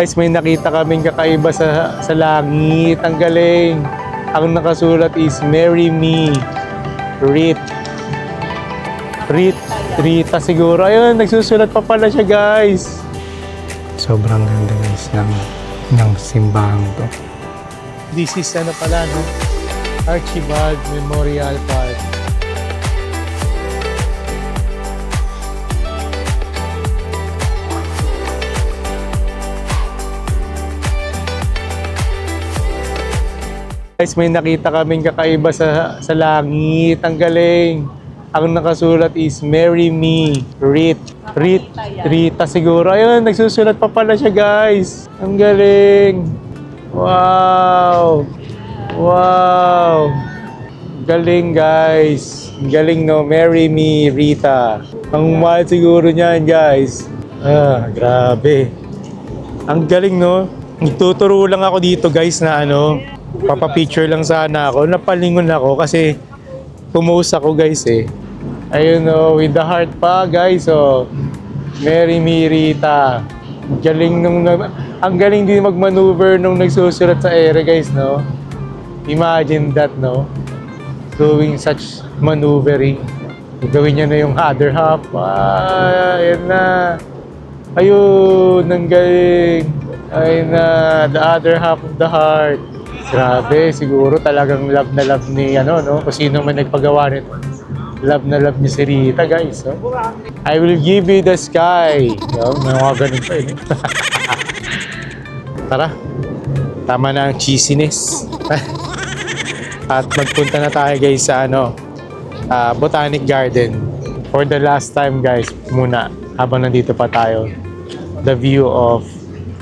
Guys, may nakita kaming kakaiba sa langit. Ang galing. Ang nakasulat is Marry Me. Rita siguro. Ayun, nagsusulat pa pala siya, guys. Sobrang ganda, guys, ng simbahan to. This is ano pala, no? Archibald Memorial Park. Guys, may nakita kaming kakaiba sa langit. Ang galing. Ang nakasulat is Marry Me. Rita siguro. Ayun, nagsusulat pa pala siya, guys. Ang galing. Wow. Galing, guys. Galing, no? Marry Me, Rita. Ang mahal siguro niyan, guys. Grabe. Ang galing, no? Nagtuturo lang ako dito, guys, na papapicture lang sana ako. Napalingon ako kasi pumost ako, guys, eh. Ayun, with the heart pa, guys, Marry Me, Rita. Ang galing din mag-maneuver nung nagsusulat sa ere, guys, no? Imagine that, no? Doing such maneuvering. Gawin niya na yung other half. Ayan na. Ayun, ang galing. Ayun na, the other half of the heart. Grabe, siguro talagang love na love ni kung sino man nagpagawa nito. Love na love ni si Rita, guys. I will give you the sky. May mga ganun pa yun. Tara, tama na ang cheesiness. At magpunta na tayo, guys, sa Botanic Garden. For the last time, guys, muna, habang nandito pa tayo, the view of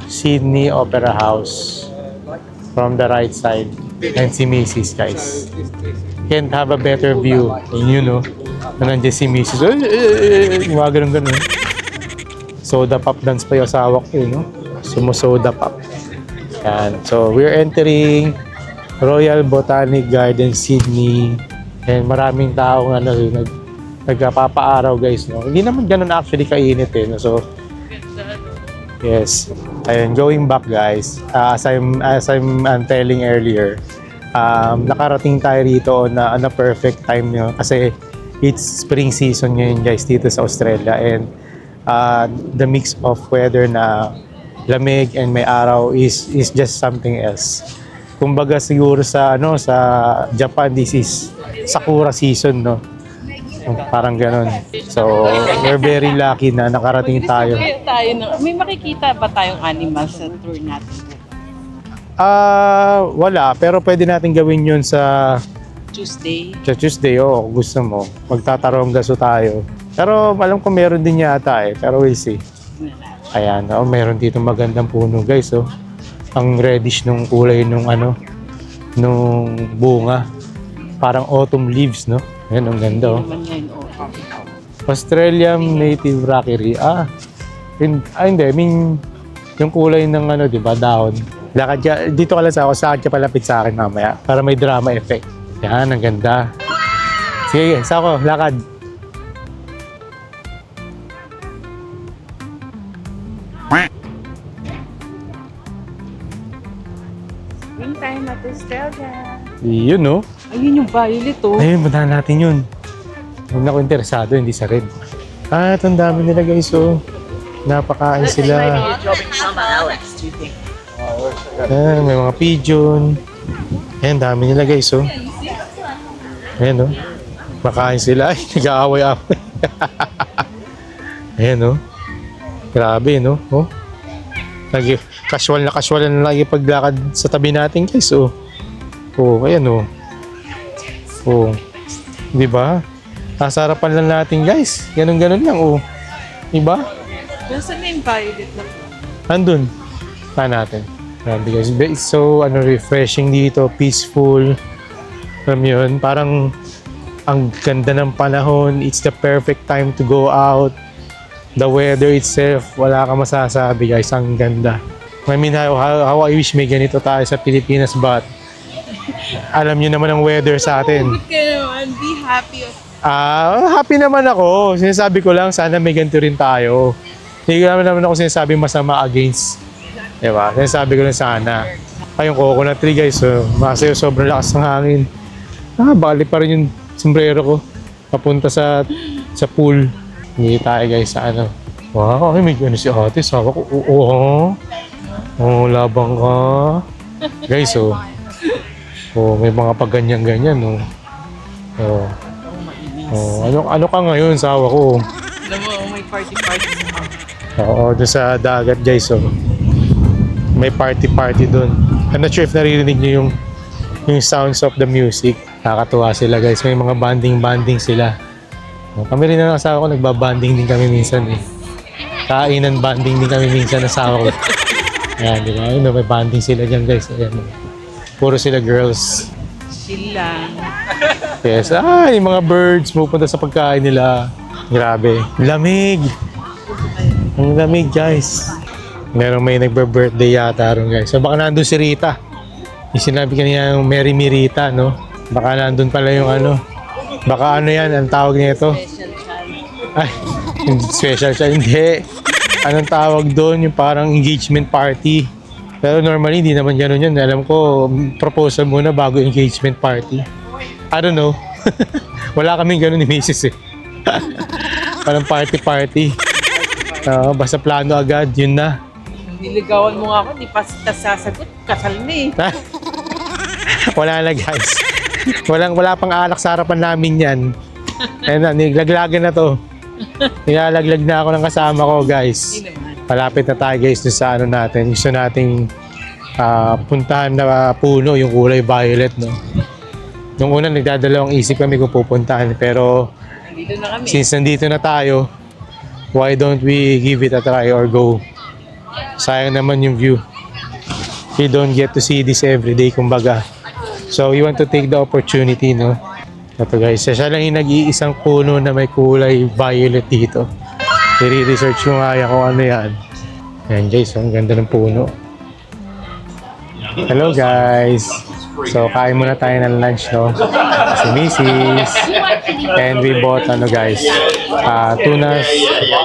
Sydney Opera House from the right side, and si Macy's, guys. Can't have a better view. And na nandiyan si Macy's. Mga ganun. Soda pop dance pa yung asawa ko, Sumusoda pop. Yan. So, we're entering Royal Botanic Garden, Sydney. And maraming tao nagpapaaraw, guys, Hindi naman ganun actually kainit, So, yes. Ayun, going back, guys, as I'm telling earlier, nakarating tayo rito na perfect time kasi it's spring season ngayon, guys, dito sa Australia, and the mix of weather na lamig and may araw is just something else. Kumbaga siguro sa Japan, this is Sakura season, Parang ganon. So, we're very lucky na nakarating tayo. May makikita ba tayong animals sa tour natin? Wala. Pero pwede natin gawin yun sa Tuesday. Sa Tuesday, kung gusto mo. Magtataronggaso tayo. Pero alam ko meron din yata, Pero we'll see. Ayan, meron dito magandang puno, guys, Ang reddish nung kulay nung bunga. Parang autumn leaves, Ayan, ang ganda, Australian native rockery. Hindi. I mean, yung kulay ng di ba, dahon. Dito ka lang saan ka palapit sa akin mamaya para may drama effect. Yan, ang ganda. Sige, sako, lakad. Spring time at Australia. Yun, Ayun yung violet, Ayun, puntahan natin yun. Huwag na ako interesado, hindi sa red. Ang dami nila, guys, Napakain sila. May mga pigeon. Ayan, dami nila, guys, Ayan, Makain sila. Ay, nag-aaway-aaway. Ayan, Grabe, Casual na lagi paglakad sa tabi natin, guys, ayan, di ba? Nasa harapan lang natin, guys. Ganun lang, Di ba? Nasaan na yung violet na po? Andun. Natin. Grabe, guys. It's so refreshing dito, peaceful. Alam yun, parang ang ganda ng panahon. It's the perfect time to go out. The weather itself, wala ka masasabi, guys. Ang ganda. I mean, how I wish may ganito tayo sa Pilipinas, but alam nyo naman ang weather sa atin. Good ka naman. Be happy. Happy naman ako. Sinasabi ko lang, sana may ganito rin tayo. Hindi naman ako sinasabi masama against Diba? Sinasabi ko lang sana. Ay, yung coconut tree guys, so, kasi sobrang lakas ng hangin. Bali pa rin yung sombrero ko. Papunta sa pool. Hindi tayo guys sa ano. Wow, ay, may si ate. Sawa ko, labang ka. Guys, may mga pagganyan-ganyan, no. Ano ka ngayon, sawa ko? Alam mo, may party-party sa Oo, doon sa dagat guys, may party-party doon. I'm not sure if naririnig niyo yung sounds of the music. Nakakatuwa sila guys, may mga banding sila. Kami rin ng asawa ko, nagbabanding din kami minsan eh. Kainan banding din kami minsan ng asawa ko. Ayan, di ba? Ayun, may banding sila dyan guys. Ayan. Puro sila girls. sila. Yes, yung mga birds pupunta sa pagkain nila. Grabe. Lamig. Ang lamig guys. Merong may nagbe-birthday yata ron guys. So baka nandun si Rita. Yung sinabi kanina yung Mary Me Rita, no? Baka nandun pala yung ano. Baka ano yan, ang tawag nito. Ay, special siya. Hindi. Anong tawag doon? Yung parang engagement party. Pero normally, hindi naman gano'n yun. Alam ko, proposal muna bago engagement party. I don't know. Wala kaming gano'n ni Mrs. eh. Parang party-party. Basta plano agad, yun na. Niligawan mo nga ako, di pa kita sasagot. Kasal na eh. Wala na guys. Wala pang alak sa harapan namin yan. Ayun na, niglaglagan na to. Nilalaglag na ako ng kasama ko guys. Palapit na tayo guys dun sa ano natin. Gusto nating puntahan na puno, yung kulay violet, no? Nung una nagdadalawang isip kami kung pupuntahan. Pero Nandito na kami. since nandito na tayo, why don't we give it a try or go? Sayang naman yung view. You don't get to see this everyday, kumbaga. So we want to take the opportunity, no? Ito guys, siya lang yung nag-iisang puno na may kulay violet dito. I-research ko nga yan kung ano yan. Ayan guys, ang ganda ng puno. Hello guys! So kain muna tayo ng lunch, no? Si Mrs. And we bought ano guys, tuna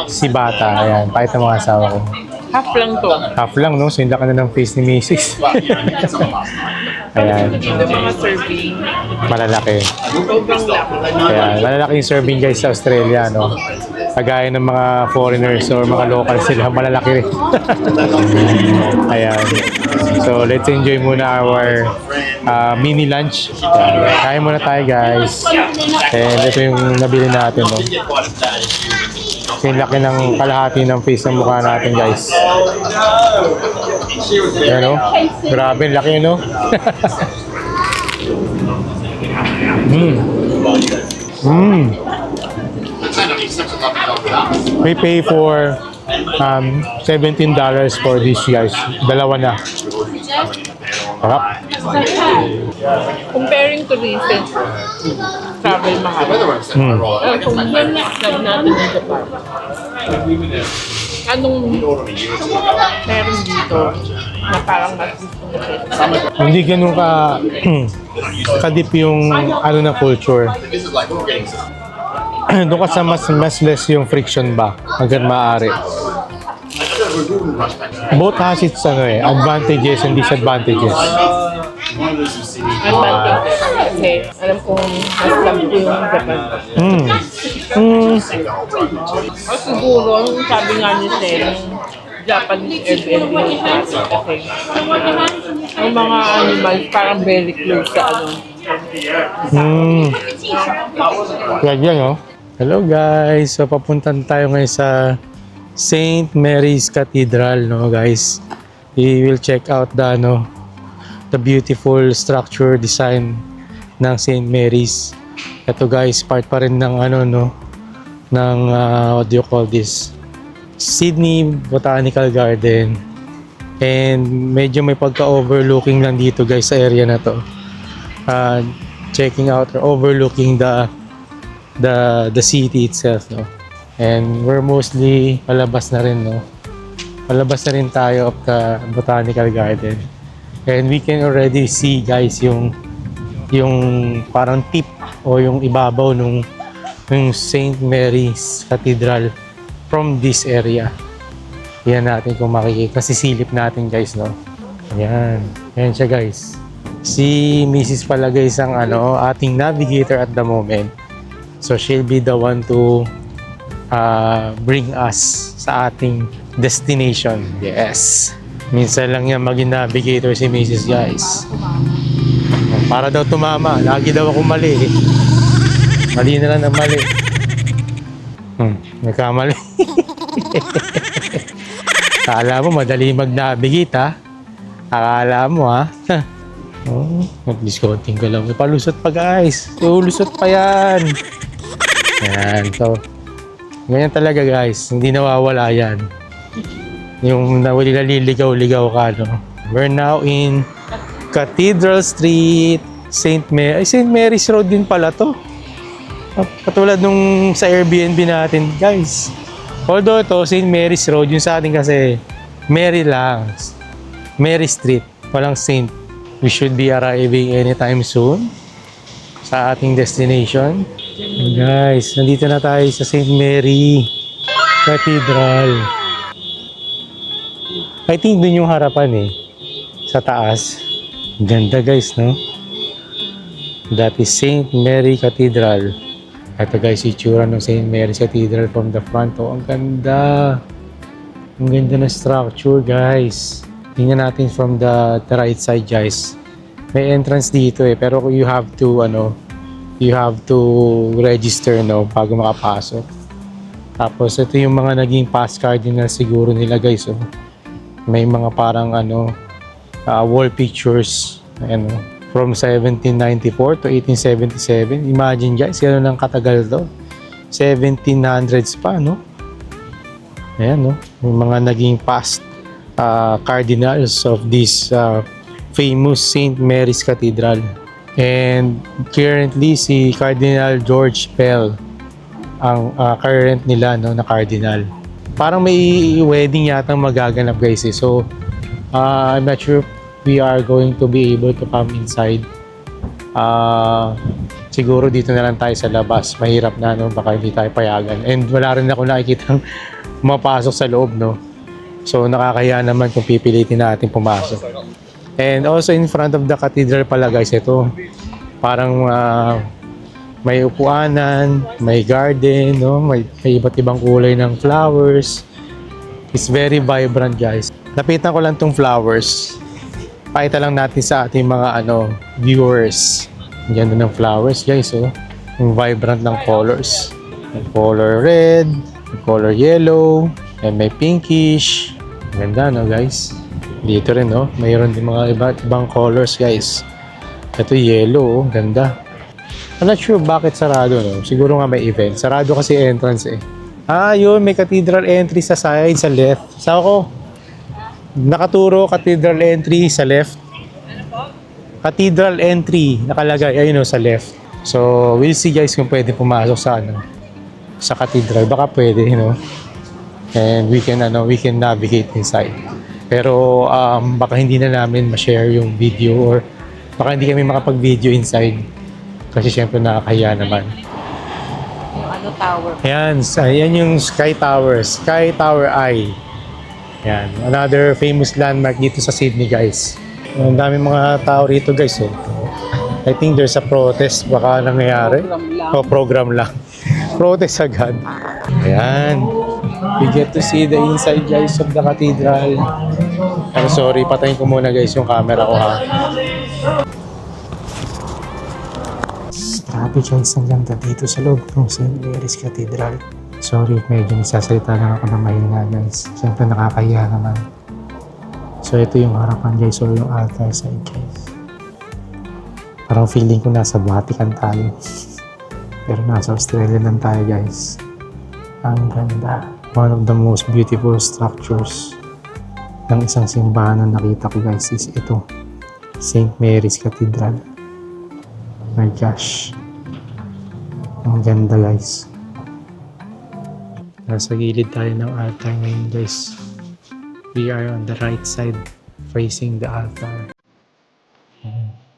sibata. Ayan, pakita mga asawa ko. Half lang to. Half lang, no? So, hindi ka na ng face ni Mrs. Ayan. Ito mga serving. Malalaki. Sobrang laki. Ayan. Malalaki yung serving guys sa Australia, no? Kagaya ng mga foreigners or mga local sila, malalaki rin. Ayan. So, let's enjoy muna our mini lunch. Ayan. Kain muna tayo guys. And ito yung nabili natin, no? Yung laki ng kalahati ng face ng mukha natin guys. Ayan o. Grabe, laki no? We pay for $17 for this guys. Dalawa na. Sarap. Comparing to recent travel mahal. Kung yan next time natin sa Japan, anong meron dito na parang mas gusto mo sa Hindi ganun kadip yung ano na culture. Doon ka sa mas less yung friction ba hanggang maaari. Both has its advantages and disadvantages. advantage. Kasi alam kong mas love ko yung Japan. O siguro, yung sabi nga ni Sen, Japanese Airbnb yung natin kasi yung mga animals parang very close sa ano. Like yan, no? Hello guys, so papuntan tayo ngayon sa St. Mary's Cathedral, no guys. We will check out the beautiful structure design ng St. Mary's. Ito guys, part pa rin ng ng what do you call this? Sydney Botanical Garden. And medyo may pagka-overlooking lang dito guys sa area na to. Checking out or overlooking the city itself, no. And we're mostly palabas na rin, no. Palabas na rin tayo of the Botanical Garden. And we can already see guys yung parang tip o yung ibabaw ng St. Mary's Cathedral from this area. Yan natin kung makikita. Sisilip natin guys, no? Ayan. Ayan siya guys. Si Mrs. pala guys ang ating navigator at the moment. So she'll be the one to bring us sa ating destination. Yes. Minsan lang yan maging navigator si Mrs. guys. Para daw tumama. Lagi daw ako mali eh. Mali na lang na mali. Nagkamali. Akala mo madali mag-navigate ha? Akala mo ha? Mag-discounting ka lang. Palusot pa guys. Lusot pa yan. Yan. So, ganyan talaga guys. Hindi nawawala yan. Yung naliligaw-ligaw ka, no? We're now in Cathedral Street, St. Mary's Road din pala to. Katulad nung sa Airbnb natin, guys. Although ito, St. Mary's Road, yung sa atin kasi Mary lang. Mary Street, walang Saint. We should be arriving anytime soon sa ating destination. And guys, nandito na tayo sa St. Mary Cathedral. I think dun yung harapan eh. Sa taas. Ganda guys, no? That is St. Mary Cathedral. Ito guys, itsura ng St. Mary's Cathedral from the front. Oh, ang ganda. Ang ganda na structure guys. Tingnan natin from the right side guys. May entrance dito eh. Pero you have to, you have to register, no? Bago makapasok. Tapos, ito yung mga naging pass cardinal siguro nila guys, oh. May mga parang wall pictures from 1794 to 1877. Imagine guys, yan ang katagal to. 1700s pa, no? Ayan, no? Yung mga naging past cardinals of this famous St. Mary's Cathedral. And currently, si Cardinal George Pell ang current nila, no, na cardinal. Parang may wedding yatang magaganap guys eh. So, I'm not sure we are going to be able to come inside. Siguro dito na lang tayo sa labas. Mahirap na, no? Baka hindi tayo payagan. And wala rin ako nakikitang mapasok sa loob, no? So, nakakaya naman kung pipilitin natin pumasok. And also in front of the cathedral pala guys, ito. Parang may upuanan, may garden, no? May iba't ibang kulay ng flowers. It's very vibrant guys. Lapitan ko lang tong flowers. Pakita lang natin sa ating mga viewers. Ganda ng flowers guys, oh. Yung vibrant ng colors. May color red, may color yellow, and may pinkish. Ganda, no guys? Dito rin, no? Mayroon din mga iba't ibang colors guys. Ito yellow, oh. Ganda. I'm not sure bakit sarado, no? Siguro nga may event. Sarado kasi entrance eh. Yun, may cathedral entry sa side, sa left. Saan ako? Nakaturo, cathedral entry sa left. Cathedral entry, nakalagay, ayun, sa left. So, we'll see guys kung pwede pumasok sa sa cathedral. Baka pwede, And we can navigate inside. Pero baka hindi na namin ma-share yung video or baka hindi kami makapag-video inside. Kasi syempre nakakahiya naman. Yung tower. Ayan yung Sky Tower. Sky Tower Eye. Yan. Another famous landmark dito sa Sydney guys. Ang dami mga tao rito guys. Oh. I think there's a protest baka nangyayari. Program lang. Protest agad. Ayan. We get to see the inside guys of the cathedral. I'm sorry, patayin ko muna guys yung camera ko ha. Grabe guys, ang ganda dito sa loob ng St. Mary's Cathedral. Sorry, medyo nagsasalita lang ako ng mahina guys. Siyempre nakakahiya naman. So ito yung harapan guys, or yung altar side guys. Parang feeling ko nasa Vatican tayo. Pero nasa Australia lang tayo guys. Ang ganda. One of the most beautiful structures ng isang simbahan na nakita ko guys is ito. St. Mary's Cathedral. My gosh. Ang ganda guys. Nasa gilid tayo ng altar ngayon guys. We are on the right side facing the altar.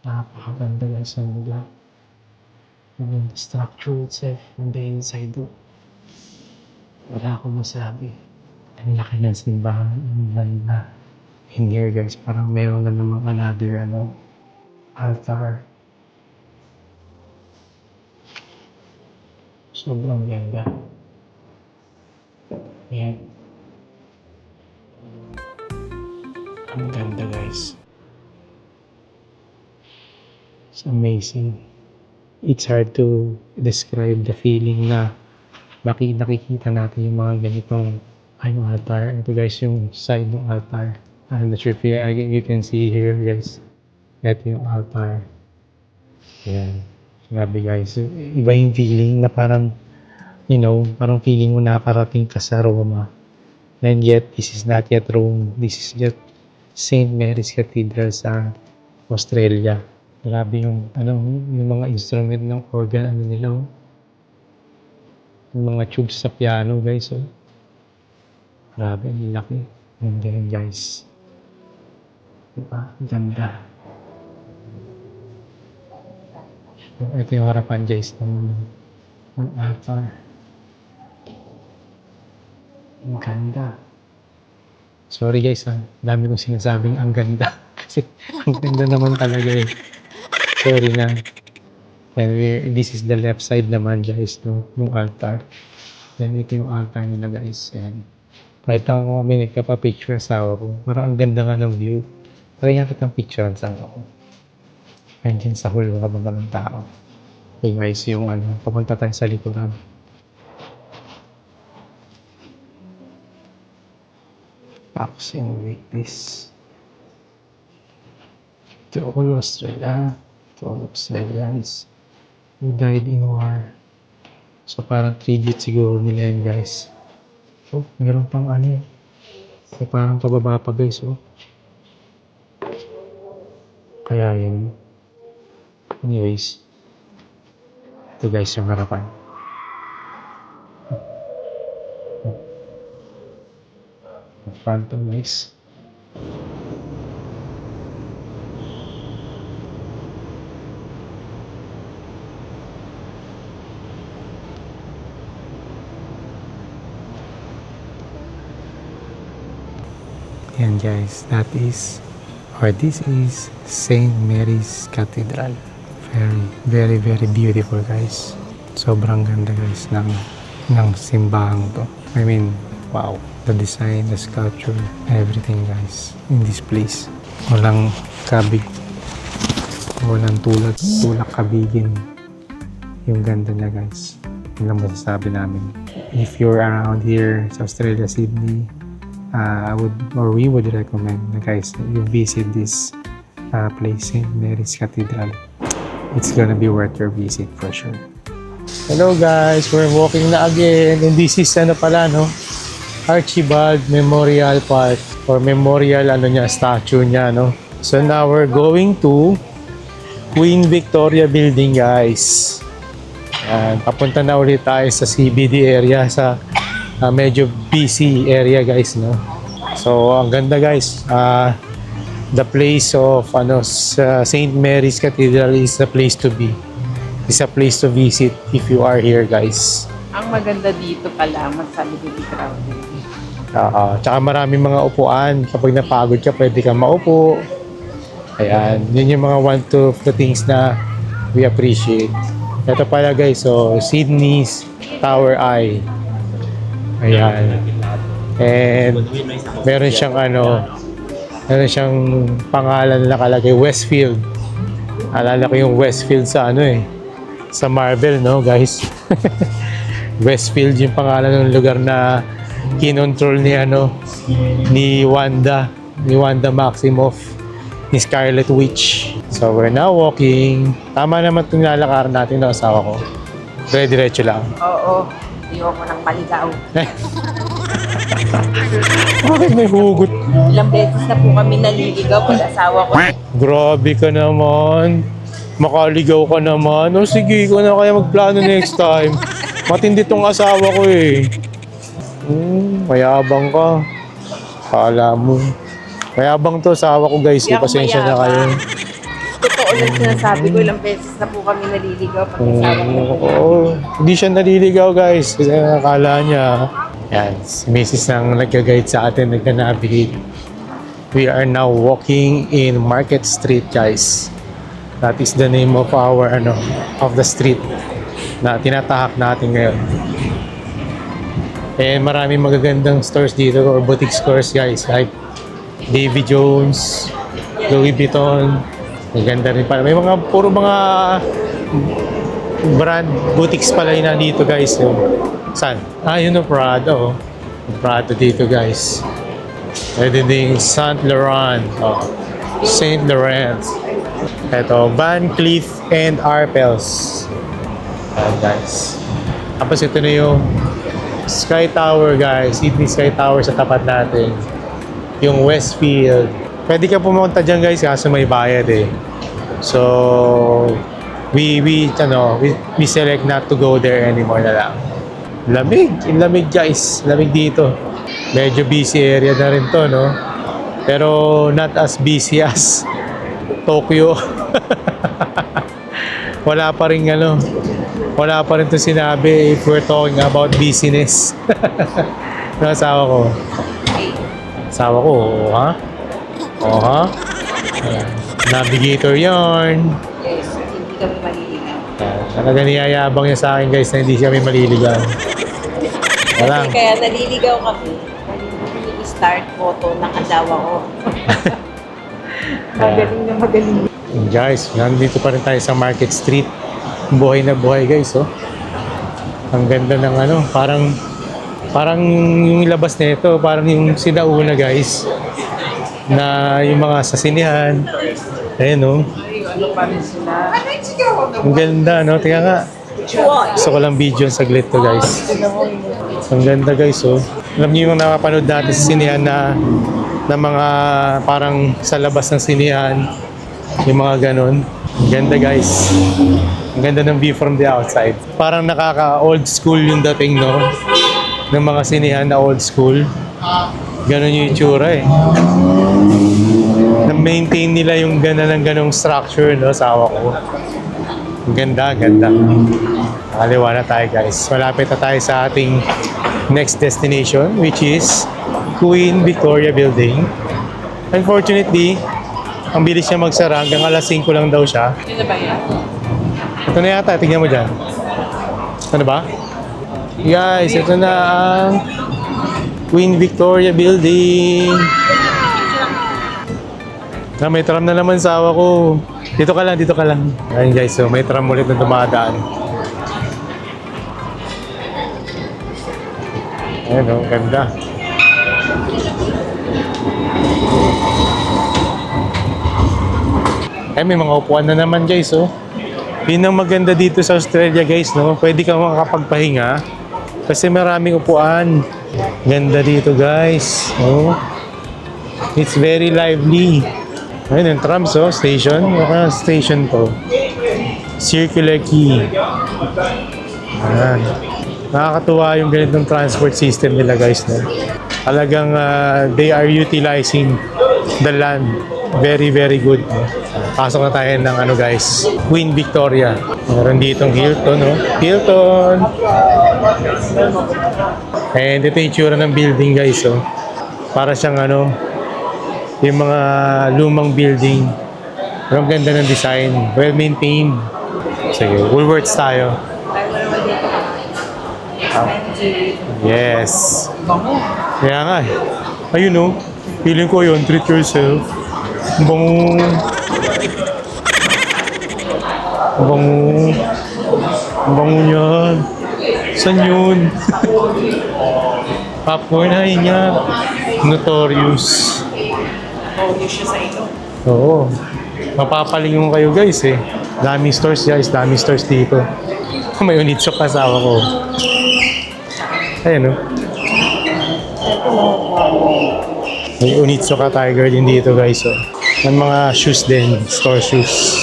Napakaganda guys ang lugar. And the structure itself and the inside do. Wala akong masabi. Ang laki ng simbahan. Ang ganda. In here guys, parang meron na namang another altar. Sobrang ganda. Ayan. Ang ganda guys. It's amazing. It's hard to describe the feeling na nakikita natin yung mga ganitong yung altar. Ito guys yung side ng altar. I'm not sure if you can see here guys. Ito yung altar. Ayan. Grabe guys. Iba yung feeling na parang, parang feeling mo nakarating ka sa Roma. And yet, this is not yet Rome. This is just St. Mary's Cathedral sa Australia. Grabe yung mga instrument ng organ, nila, oh. Yung mga tubes sa piano, guys, oh. Grabe, ang laki. And then, guys. Diba? Ganda. Ito yung harapan, guys, ng altar. Ang ganda. Sorry, guys, dami kong sinasabing ang ganda. Kasi, ang ganda naman talaga, eh. Sorry na. And this is the left side naman guys, yung altar. Then ito yung altar nila guys. And right now kami nagpapapicture sa ako. Parang ang ganda nga ng view. Try nga kitang picture sa ako. And dyan sa hall, wala ba ng tao. Okay guys, yung papunta tayo sa likuran. Packs and wait this. To all Australia. To all Australians who died in war. So parang tribute siguro nila yun guys. So meron pang so parang pababa pa guys, oh. Kaya yun. Anyways. Ito guys yung harapan. Phantom guys. Yan guys, this is St. Mary's Cathedral. Very, very beautiful guys. Sobrang ganda guys ng simbahan to. I mean, wow. The design, the sculpture, everything guys in this place. Walang kabig. Walang tulak kabigin. Yung ganda niya guys. Yun lang masasabi namin. If you're around here sa Australia, Sydney, we would recommend na guys you visit this place, St. Mary's Cathedral. It's gonna be worth your visit for sure. Hello guys, we're walking na again, and this is Archibald Memorial Park or Memorial statue niya, no. So now we're going to Queen Victoria Building guys. Yan, papunta na ulit tayo sa CBD area, sa medyo busy area guys, no. So ang ganda guys. The place of St. Mary's Cathedral is a place to be. It's a place to visit if you are here guys. Ang maganda dito pala, masabi ko di crowded. Tsaka maraming mga upuan. Kapag napagod ka, pwede kang maupo. Ayan, yun yung mga one of the things na we appreciate. Ito pala guys, so Sydney's Tower Eye. Ayan. And meron siyang pangalan na nakalagay, Westfield. Alala ko yung Westfield sa sa Marvel, no guys. Westfield yung pangalan ng lugar na kinontrol ni Wanda Maximoff, ni Scarlet Witch. So we're now walking. Tama naman itong lalakaran natin ng asawa ko. Diretso lang. Oo. Ayoko nang maligaw. Bakit may hugot? Ilang beses na po kami naliligaw pag asawa ko. Grabe ka naman. Makaligaw ka naman. O sige, ikaw na kaya magplano next time. Matindi tong asawa ko eh. Mayabang ka. Kala mo. Mayabang to asawa ko guys. Pasensya na kayo. Totoo lang sinasabi ko, ilang beses na po kami naliligaw pag asawa ko. Oo. Hindi siya naliligaw guys. Kasi akala niya. Yan, si Mrs. nang nag-guide sa atin, nag-navigate. We are now walking in Market Street, guys. That is the name of our, of the street na tinatahak natin ngayon. And maraming magagandang stores dito or boutique stores, guys. Like Davy Jones, Louis Vuitton. Maganda rin pala. May mga, puro mga brand boutiques pala yun nandito, guys. Saan? Yun o, Prada, oh. Prada dito, guys. Pwede ding Saint Laurent. Saint Laurent. Ito, Van Cleef and Arpels. Ayan, guys. Tapos ito na yung Sky Tower, guys. Sydney Sky Tower sa tapat natin. Yung Westfield. Pwede ka pumunta dyan, guys, kaso may bayad eh. So, we select not to go there anymore na lang. Lamig, guys. Lamig dito. Medyo busy area na rin to, no? Pero not as busy as Tokyo. Wala pa rin to sinabi if we're talking about business. Ano asawa ko? Ha? Ha? Navigator yarn. Yes, hindi kami maliligaw. Talaga niyayabang niya sa akin, guys, na hindi siya may maliligaw. Wala. Kaya naliligaw kami. Start photo ng asawa ko. Magaling. And guys, nandito pa rin tayo sa Market Street. Buhay na buhay, guys, oh. Ang ganda ng parang yung labas nito, parang yung sinauna, guys, na yung mga sasinihan. Ayun, oh. Ano pa rin sila? Ang ganda, no? Tingnan nga. Gusto ko lang video saglit to, guys. Ang ganda, guys, oh. Alam niyo yung nakapanood natin sa sinihan na mga parang sa labas ng sinihan, yung mga ganon. Ang ganda, guys. Ang ganda ng view from the outside. Parang nakaka-old school yung dating, no? Ng mga sinihan na old school. Ganon yung itsura, eh. Na-maintain nila yung ganong structure, no? Sawa ko. Ang ganda. Nakaliwa na tayo, guys. Malapit na tayo sa ating next destination, which is Queen Victoria Building. Unfortunately, ang bilis niya magsara. Hanggang alas 5 lang daw siya. Yun na ba yan? Ito na yata. Tignan mo dyan. Ano ba? Guys, ito na ang Queen Victoria Building. May tram na naman sa awa ko. Dito ka lang. Ayun, guys, so may tram ulit na dumadaan. Ayan, oh, ganda. May mga upuan na naman, guys, oh. Yun ang maganda dito sa Australia, guys, no? Pwede kang makakapagpahinga kasi maraming upuan. Ganda dito, guys. Oh. It's very lively. Ayun, yung trams, oh. Station. Station to. Circular Quay. Ayan. Nakakatuwa yung ganitong transport system nila, guys, no? Talagang they are utilizing the land very, very good, no? Pasok na tayo ng guys, Queen Victoria. Meron ditong Hilton, no? Hilton! And ito yung itsura ng building, guys, oh. Para siyang yung mga lumang building. Pero ang ganda ng design. Well maintained. Sige, Woolworths tayo. Yes. Kaya nga eh. Ayun, oh. Feeling ko yun, treat yourself. Bango. Bango niyan. Saan yun? Popcorn, ay niya. Notorious. Notorious siya sa ilo. Oo. Mapapalingon kayo, guys, eh. Daming stores, guys. Daming stores dito. May Unitsok kasawa ko. Ayan, oh. May Unitsok ka Tiger din dito, guys, oh. May mga shoes din. Store shoes.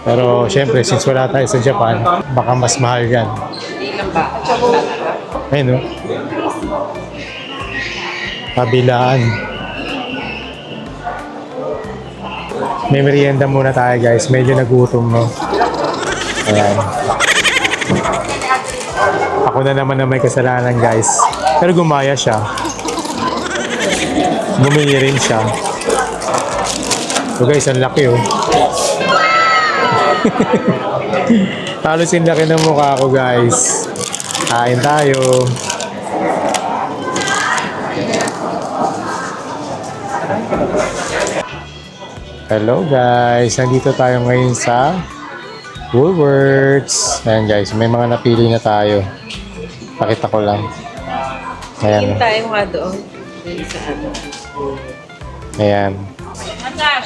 Pero, syempre, since wala tayo sa Japan, baka mas mahal yan. Ilan ba? Ayun, no? Kabilaan. May merienda muna tayo, guys. Medyo nagutom, no? Ayan. Ako na naman na may kasalanan, guys. Pero gumaya siya. Bumili rin siya. So guys, ang laki oh. Halos yung laki ng mukha ko guys. Kain tayo. Hello guys, nandito tayo ngayon sa Woolworths. Ayan guys, may mga napili na tayo. Pakita ko lang. Ayan. Tayo nga doon. Sa ano. Ayan.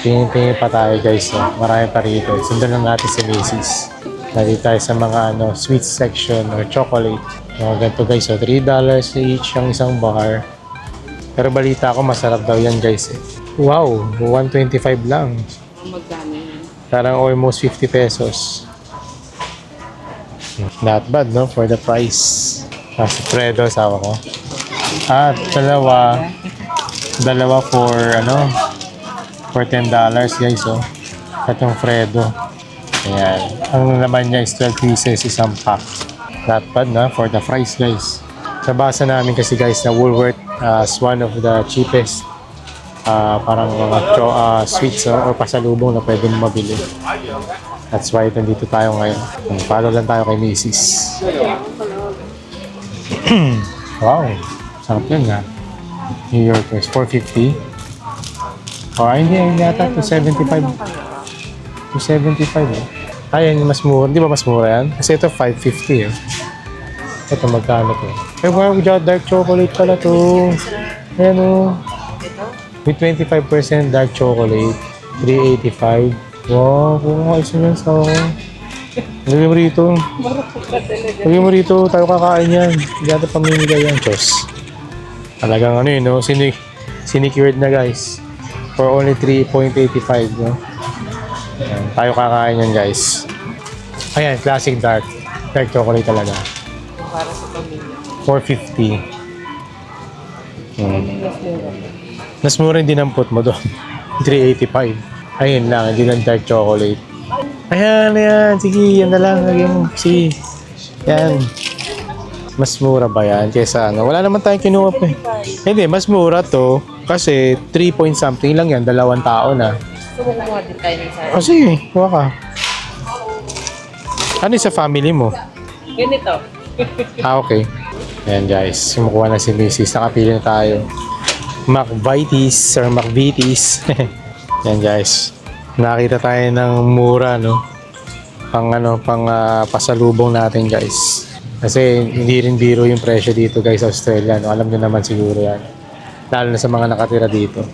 Tingin-tingin pa tayo guys. No? Marami pa rito. Sundan lang natin si Macy's. Nandito tayo sa mga sweet section or chocolate. Ganito guys. So, $3 each ang isang bar. Pero balita ko masarap daw yan guys. Wow! $125 lang. Magkano yan? Parang almost 50 pesos. Not bad, no? For the price. Si Fredo, sawa ko. At dalawa for for $10 guys, oh. At yung Fredo. Ayan. Ang naman niya is 12 pieces isang pack. Not bad, na? For the price, guys. Nabasa namin kasi guys na Woolworth as one of the cheapest parang mga sweets or pasalubong na pwede mo mabili. That's why nandito tayo ngayon. Follow lang tayo kay Macy's. Wow, sarap yun nga. New York is $4.50. Hindi yata, $2.75. $2.75 eh. Ayun, mas mura. Di ba mas mura yan? Kasi ito $5.50 eh. Ito magkano to? Eh, wow, dark chocolate pala to. Ayan o. With 25% dark chocolate, $3.85. Wow, kung ayos na yan sa ako. Lagay mo rito. Lagay mo rito, tayo kakain yan. Hindi natin pamimigay yan, Diyos. Talagang no? Sinicured na guys. For only $3.85, no? Ayan, tayo kakain yan guys. Ayan, classic dark chocolate talaga. Para sa pamilya. $4.50. Mas mura din ang put mo doon. $3.85. Ayun lang, hindi lang dark chocolate. Ayan. Sige, yan na lang. Sige. Yan. Mas mura ba yan? Kesa wala naman tayong kinuha pa eh. Hindi, mas mura to. Kasi 3 point something lang yan. 2 tao na. So, kumuha din tayo ng sana. Sige, kuha ka. Ano yung sa family mo? Ganito. Okay. Ayan guys, kumukuha na si Mrs. Nakapili na tayo. McVitie's or McVitie's. Yan guys. Nakita tayo ng mura, no? Pang pasalubong natin guys. Kasi hindi rin biro yung presyo dito guys sa Australia, no? Alam nyo naman siguro yan. Lalo na sa mga nakatira dito.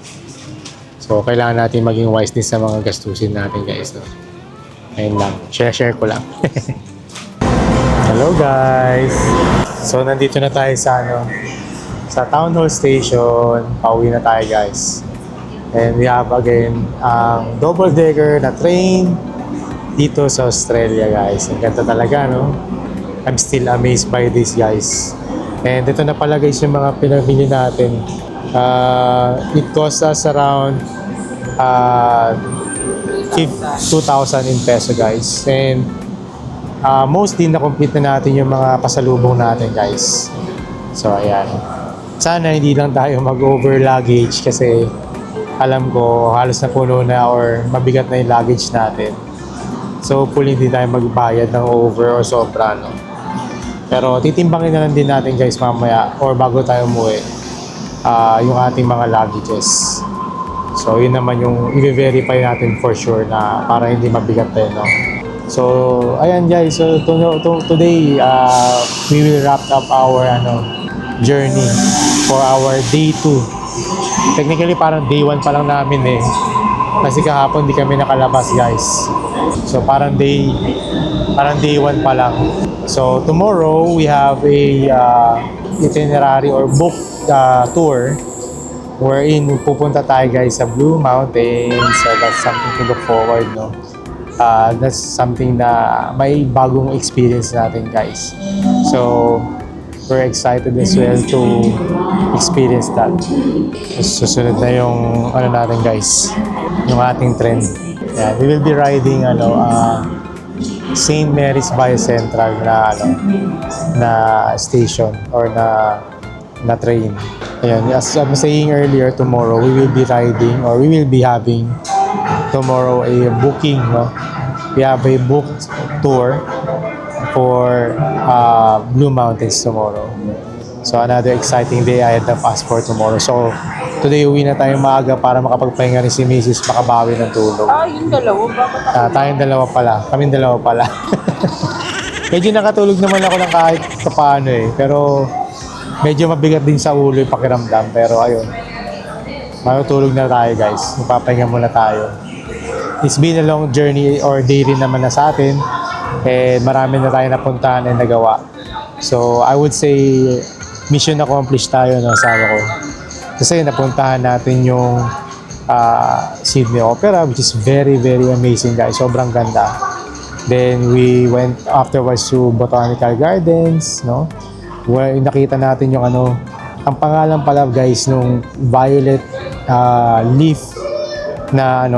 So, kailangan natin maging wise din sa mga gastusin natin guys, no? Ayun lang. Share ko lang. Hello guys! So, nandito na tayo sa Town Hall Station. Pauwi na tayo guys. And we have again ang double-decker na train dito sa Australia guys. Ang ganda talaga, no? I'm still amazed by this guys. And ito na pala guys yung mga pinabili natin. It cost us around 2,000 in peso guys. And mostly na-complete na natin yung mga pasalubong natin guys. So ayan. Sana hindi lang tayo mag-over luggage kasi alam ko halos na puno na or mabigat na yung luggage natin. So hopefully hindi tayo magbayad ng over or sobra, no? Pero titimbangin na lang din natin guys mamaya or bago tayo umuwi yung ating mga luggages. So yun naman yung i-verify natin for sure na para hindi mabigat tayo, no? So ayan guys, so today we will wrap up our journey for our day 2. Technically parang day 1 pa lang namin eh. Kasi kahapon di kami nakalabas guys. So parang day 1 pa lang. So tomorrow we have a itinerary or book tour wherein pupunta tayo guys sa Blue Mountains. So that's something to look forward, no? That's something na may bagong experience natin guys. So we're excited as well to experience that. Susunod na yung natin guys, yung ating trend. Yeah, we will be riding St. Mary's Biocentral na station or na na train. Ayan, as I was saying earlier, tomorrow we will be riding or we will be having tomorrow a booking, no? We have a booked tour for Blue Mountains tomorrow. So another exciting day ahead of us for tomorrow. So today uwi na tayo maaga para makapagpahinga rin si Mrs. makabawi ng tulog. Yung dalawa, bakit Tayong dalawa pala. Kaming dalawa pala. Medyo nakatulog naman ako ng kahit paano eh. Pero medyo mabigat din sa ulo yung pakiramdam. Pero ayun. Matutulog na tayo guys. Magpapahinga muna tayo. It's been a long journey or day rin naman na sa atin. And marami na tayo napuntahan and nagawa. So I would say mission accomplished tayo no, asawa ko. Kasi napuntahan natin yung Sydney Opera, which is very, very amazing guys. Sobrang ganda. Then we went afterwards to Botanical Gardens, no? Where nakita natin yung ang pangalan pala guys nung violet leaf na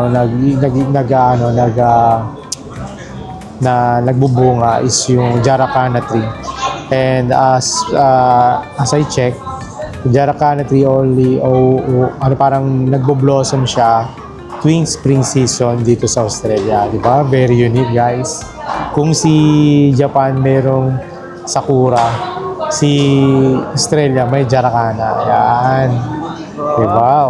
nagbubunga is yung Jaracana tree. And as I check, Jaracana tree only parang nagbo-blossom siya tuwing spring season dito sa Australia, di ba? Very unique guys. Kung si Japan merong sakura, si Australia may Jaracana. Ayan. Di ba?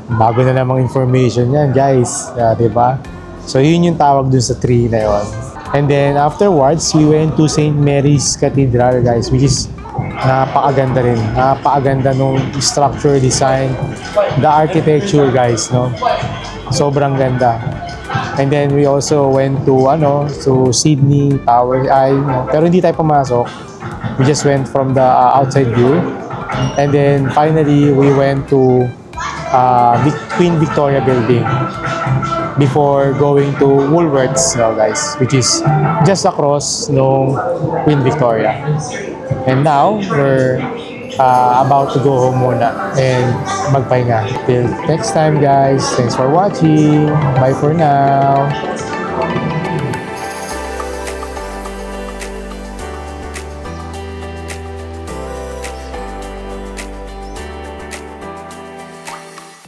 Bago na namang information yan guys. Di ba? So yun yung tawag dun sa tree na yun. And then afterwards, we went to St. Mary's Cathedral guys, which is napakaganda rin. Napakaganda nung structure design, the architecture guys, no? Sobrang ganda. And then we also went to Sydney Tower Eye, no? Pero hindi tayo pumasok. We just went from the outside view. And then finally, we went to Queen Victoria Building before going to Woolworths, guys, which is just across nung Queen Victoria. And now, we're about to go home muna and magpahinga. Till next time, guys. Thanks for watching. Bye for now.